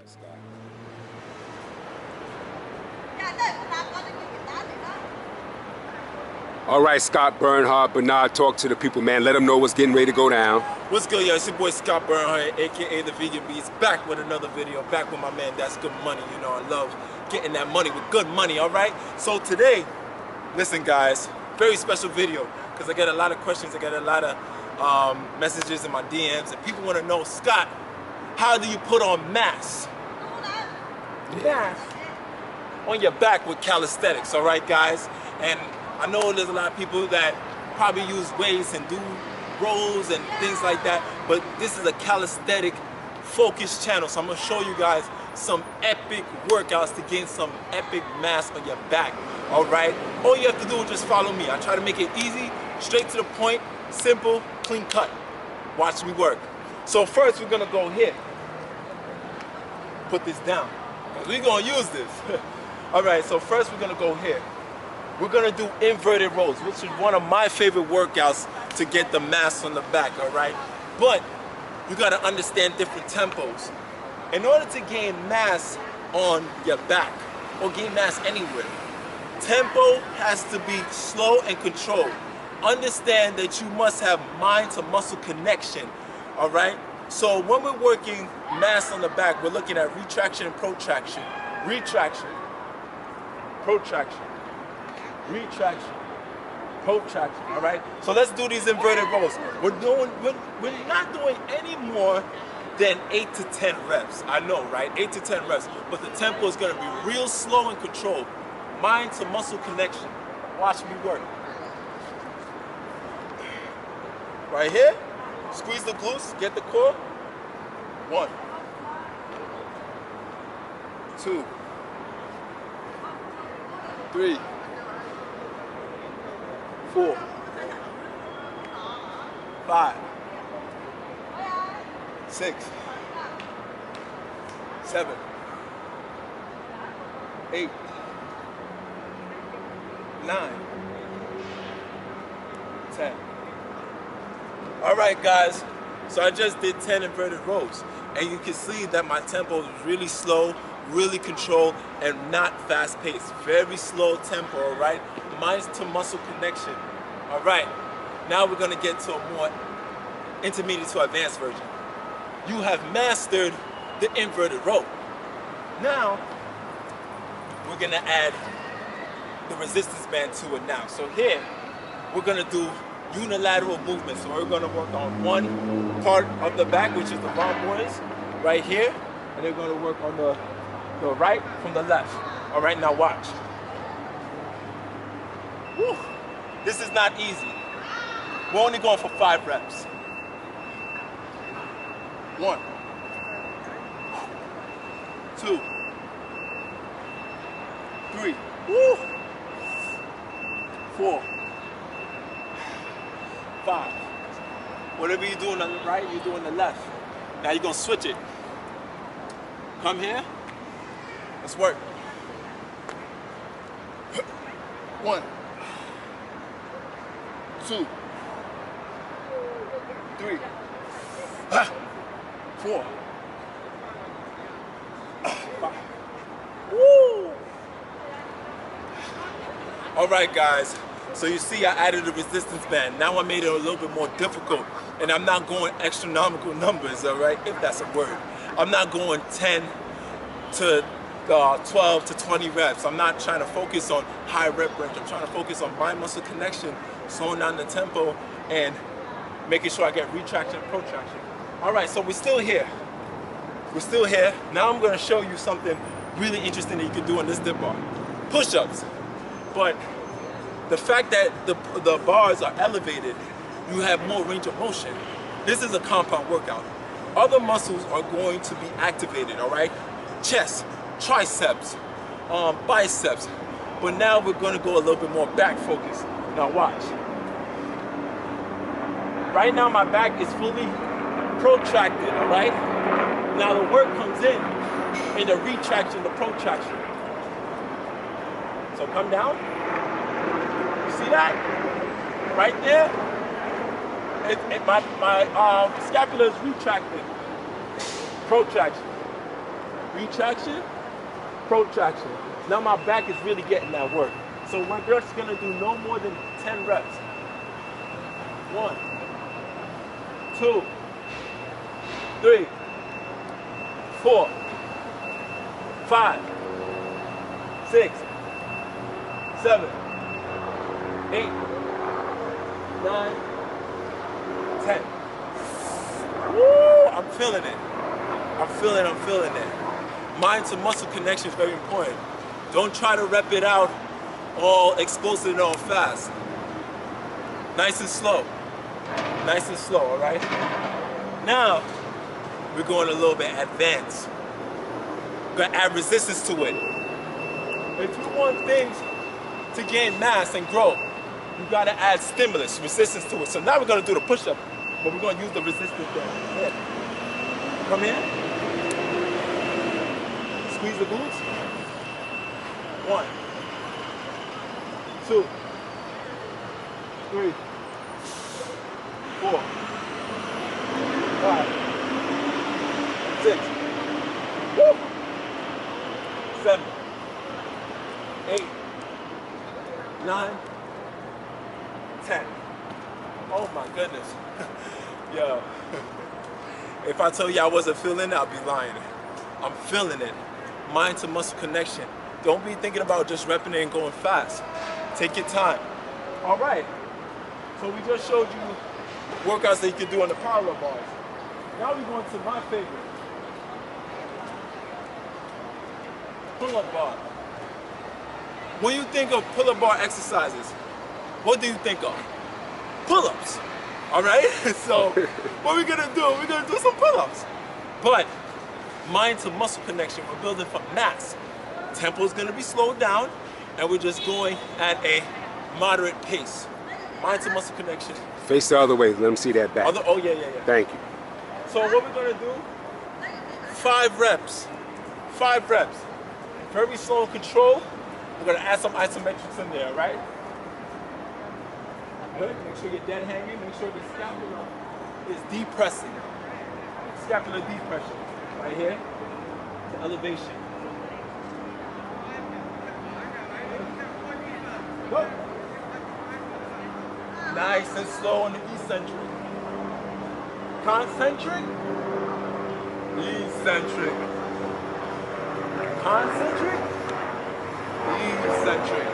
Scott. All right, Scott, Burnhard, Bernard, talk to the people, man. Let them know what's getting ready to go down. What's good, yo? It's your boy Scott Burnhard, aka the Vegan Beast, back with another video, back with my man. That's good money. You know, I love getting that money with good money. All right. So today, listen, guys, very special video because I get a lot of questions. I get a lot of messages in my DMs, and people want to know, Scott, how do you put on mass? Mass on your back with calisthenics. All right, guys, and I know there's a lot of people that probably use weights and do rolls and things like that, but this is a calisthenic focused channel, so I'm gonna show you guys some epic workouts to gain some epic mass on your back. All right, all you have to do is just follow me. I try to make it easy, straight to the point, simple, clean cut. Watch me work. So first we're gonna go here, put this down, because we're gonna use this. All right, so first we're gonna go here. We're gonna do inverted rows, which is one of my favorite workouts to get the mass on the back, all right? But you gotta understand different tempos. In order to gain mass on your back, or gain mass anywhere, tempo has to be slow and controlled. Understand that you must have mind to muscle connection, all right? So when we're working mass on the back, we're looking at retraction and protraction. Retraction, protraction. Retraction, protraction, all right? So let's do these inverted rows. We're not doing any more than 8 to 10 reps. I know, right? 8 to 10 reps, but the tempo is gonna be real slow and controlled. Mind to muscle connection. Watch me work. Right here, squeeze the glutes, get the core. 1, 2, 3, 4, 5, 6, 7, 8, 9, 10. All right, guys, so I just did 10 inverted rows, and you can see that my tempo is really slow, really controlled, and not fast paced. Very slow tempo, all right? Mind to muscle connection. All right, now we're gonna get to a more intermediate to advanced version. You have mastered the inverted row. Now, we're gonna add the resistance band to it now. So here, we're gonna do unilateral movements. So we're gonna work on one part of the back, which is the Baam boys, right here, and they're gonna work on the right from the left. All right, now watch. Whew. This is not easy. We're only going for 5 reps. 1, 2, 3, woo. 4, 5. Whatever you do on the right, you do on the left. Now you're gonna switch it. Come here. Let's work. 1, 2, 3, 4, 5. Woo! All right, guys. So you see, I added a resistance band. Now I made it a little bit more difficult, and I'm not going astronomical numbers. All right, if that's a word. I'm not going 10 to 12 to 20 reps. I'm not trying to focus on high rep range. I'm trying to focus on mind muscle connection, slowing down the tempo, and making sure I get retraction and protraction. All right, so we're still here. We're still here. Now I'm gonna show you something really interesting that you can do on this dip bar. Push-ups. But the fact that the bars are elevated, you have more range of motion. This is a compound workout. Other muscles are going to be activated, all right? Chest, triceps, biceps. But now we're gonna go a little bit more back focused. Now watch. Right now my back is fully protracted, all right? Now the work comes in the retraction, the protraction. So come down. You see that? Right there? My scapula is retracted. Protraction. retraction, protraction. Now my back is really getting that work. So we're just gonna do no more than 10 reps. 1, 2, 3, 4, 5, 6, 7, 8, 9, 10. Woo! I'm feeling it. I'm feeling it. Mind to muscle connection is very important. Don't try to rep it out all explosive and all fast. Nice and slow. Nice and slow, all right? Now, we're going a little bit advanced. We're gonna add resistance to it. If you want things to gain mass and grow, you gotta add stimulus, resistance to it. So now we're gonna do the push-up, but we're gonna use the resistance there. Here. Come here. Squeeze the glutes. 1, 2, 3, 4, 5, 6, 7, 8, 9, 10. Oh my goodness. Yo. If I tell you I wasn't feeling it, I'll be lying. I'm feeling it. Mind to muscle connection. Don't be thinking about just repping it and going fast. Take your time. All right. So we just showed you workouts that you can do on the parallel bars. Now we're going to my favorite. Pull-up bar. When you think of pull-up bar exercises, what do you think of? Pull-ups. All right? So what we're gonna do, we're gonna do some pull-ups. But mind to muscle connection, we're building for mass. Tempo is gonna be slowed down, and we're just going at a moderate pace. Mind to muscle connection. Face the other way. Let them see that back. Oh yeah. Thank you. So what we're gonna do? 5 reps. 5 reps. Very slow and controlled. We're gonna add some isometrics in there, right? Good. Make sure you're dead hanging. Make sure the scapula is depressing. Scapular depression. Right here. To elevation. Go. Nice and slow on the eccentric. Concentric. Eccentric. Concentric. Eccentric.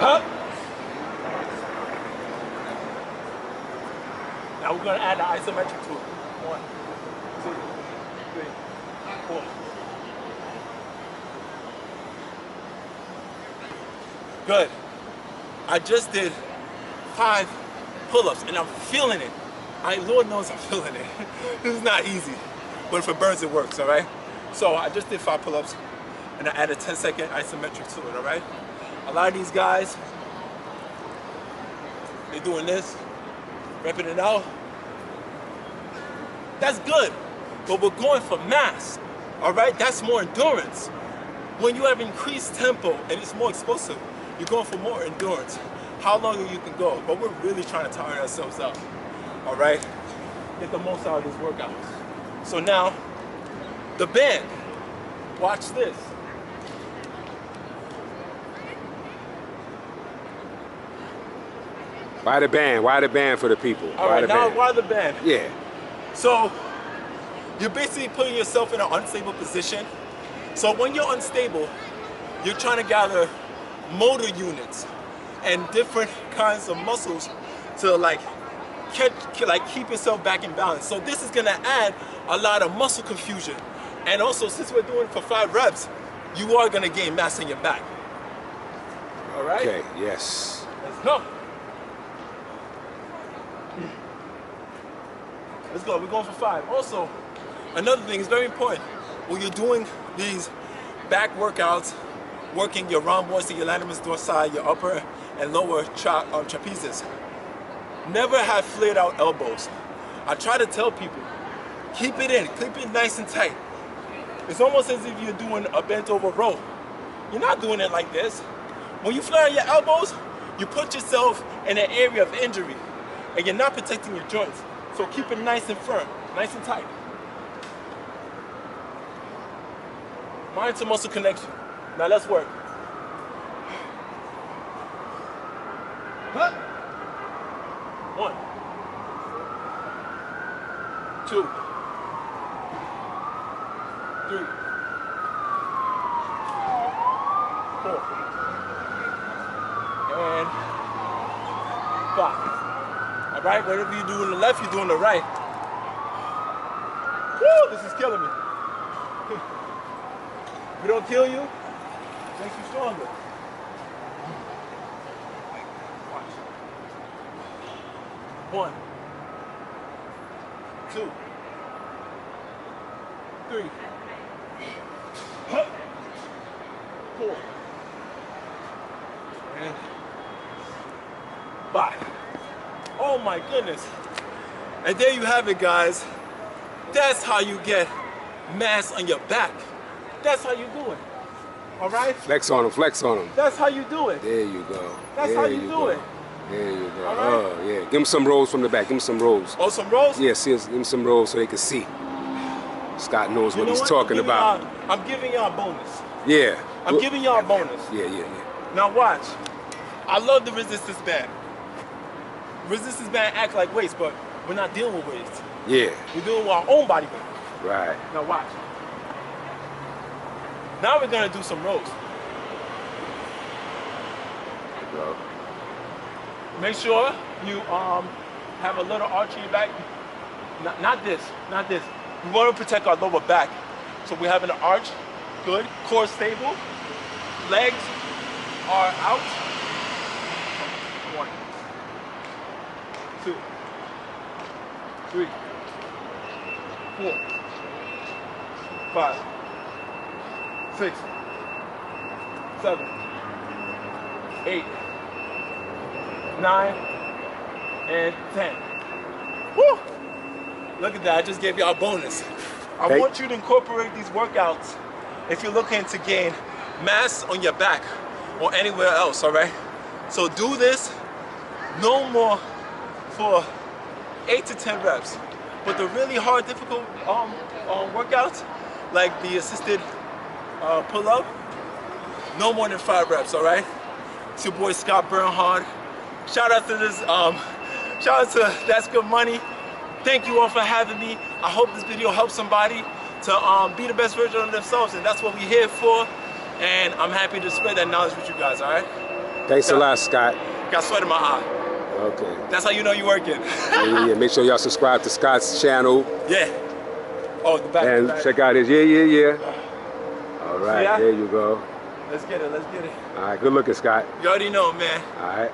Up. Now we're going to add the isometric to it. 1, 2, 3, 4. Good. I just did 5 pull-ups and I'm feeling it. Lord knows I'm feeling it. This is not easy, but if it burns, it works, all right? So I just did 5 pull-ups and I added 10-second isometric to it, all right? A lot of these guys, they're doing this, repping it out. That's good, but we're going for mass, all right? That's more endurance. When you have increased tempo and it's more explosive, you're going for more endurance. How long you can go, but we're really trying to tire ourselves out, all right? Get the most out of this workout. So now, the band. Watch this. Why the band? Why the band for the people? All right, now why the band? Yeah. So, you're basically putting yourself in an unstable position. So when you're unstable, you're trying to gather motor units and different kinds of muscles to keep yourself back in balance. So this is gonna add a lot of muscle confusion. And also, since we're doing it for 5 reps, you are gonna gain mass in your back. All right? Okay, yes. Let's go. Let's go, we're going for 5. Also, another thing is very important. When you're doing these back workouts, working your rhomboids and your latissimus dorsi, your upper and lower trapezius, never have flared out elbows. I try to tell people, keep it in, keep it nice and tight. It's almost as if you're doing a bent over row. You're not doing it like this. When you flare your elbows, you put yourself in an area of injury and you're not protecting your joints. So keep it nice and firm, nice and tight. Mind to muscle connection. Now let's work. Huh? 1, 2, 3, 4, and 5. All right, whatever you do on the left, you do on the right. Woo, this is killing me. If it don't kill you, it makes you stronger. Watch. 1, 2, 3, 4, and 5. Oh my goodness. And there you have it, guys. That's how you get mass on your back. That's how you do it. All right? Flex on them, flex on them. That's how you do it. There you go. That's there how you do it. There you go. All right? Oh, yeah. Give them some rolls from the back. Give them some rolls. Oh, some rolls? Yes, yes. Give them some rolls so they can see. Scott knows what he's talking about. I'm giving y'all a bonus. Yeah. I'm giving y'all a bonus. Yeah, yeah, yeah. Now watch. I love the resistance band. Resistance band act like weights, but we're not dealing with weights. Yeah. We're doing our own body weight. Right. Now watch. Now we're gonna do some rows. There you go. Make sure you have a little arch in your back. Not this, not this. We want to protect our lower back. So we're having an arch, good. Core stable. Legs are out. 1, 2, 3, 4, 5, 6, 7, 8, 9, and 10. Woo! Look at that, I just gave you a bonus. I want you to incorporate these workouts if you're looking to gain mass on your back or anywhere else, all right? So do this no more for 8 to 10 reps. But the really hard, difficult workouts, like the assisted pull-up, no more than 5 reps, all right? It's your boy Scott Burnhard. Shout out to this, shout out to That's Good Money. Thank you all for having me. I hope this video helps somebody to be the best version of themselves, and that's what we're here for. And I'm happy to spread that knowledge with you guys, all right? Thanks a lot, Scott. Got sweat in my eye. Okay. That's how you know you're working. Yeah. Make sure y'all subscribe to Scott's channel. Yeah. Oh, the back. And the back. check out his, yeah. All right, there you go. Let's get it, let's get it. All right, good looking, Scott. You already know, man. All right.